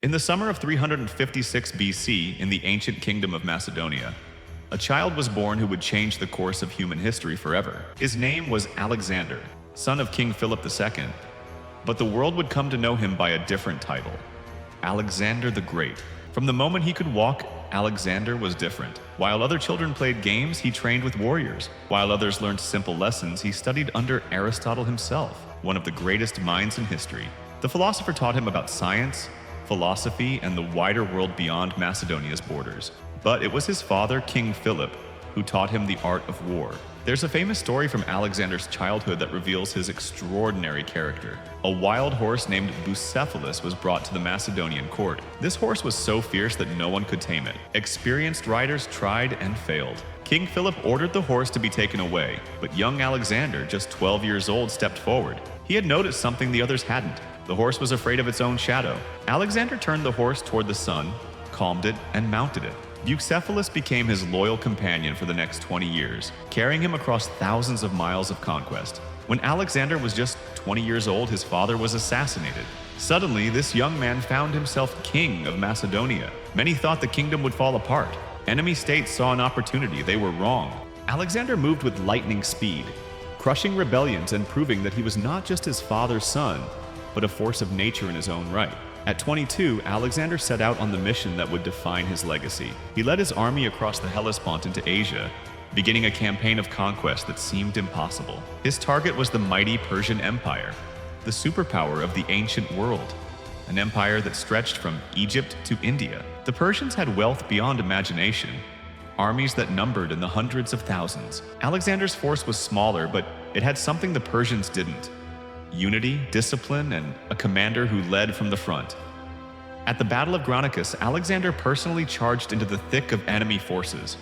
In the summer of 356 BC, in the ancient kingdom of Macedonia, a child was born who would change the course of human history forever. His name was Alexander, son of King Philip II, but the world would come to know him by a different title, Alexander the Great. From the moment he could walk, Alexander was different. While other children played games, he trained with warriors. While others learned simple lessons, he studied under Aristotle himself, one of the greatest minds in history. The philosopher taught him about science, philosophy, and the wider world beyond Macedonia's borders. But it was his father, King Philip, who taught him the art of war. There's a famous story from Alexander's childhood that reveals his extraordinary character. A wild horse named Bucephalus was brought to the Macedonian court. This horse was so fierce that no one could tame it. Experienced riders tried and failed. King Philip ordered the horse to be taken away, but young Alexander, just 12 years old, stepped forward. He had noticed something the others hadn't. The horse was afraid of its own shadow. Alexander turned the horse toward the sun, calmed it, and mounted it. Bucephalus became his loyal companion for the next 20 years, carrying him across thousands of miles of conquest. When Alexander was just 20 years old, his father was assassinated. Suddenly, this young man found himself king of Macedonia. Many thought the kingdom would fall apart. Enemy states saw an opportunity. They were wrong. Alexander moved with lightning speed, crushing rebellions and proving that he was not just his father's son, but a force of nature in his own right. At 22, Alexander set out on the mission that would define his legacy. He led his army across the Hellespont into Asia, beginning a campaign of conquest that seemed impossible. His target was the mighty Persian Empire, the superpower of the ancient world, an empire that stretched from Egypt to India. The Persians had wealth beyond imagination, armies that numbered in the hundreds of thousands. Alexander's force was smaller, but it had something the Persians didn't: unity, discipline, and a commander who led from the front. At the Battle of Granicus, Alexander personally charged into the thick of enemy forces.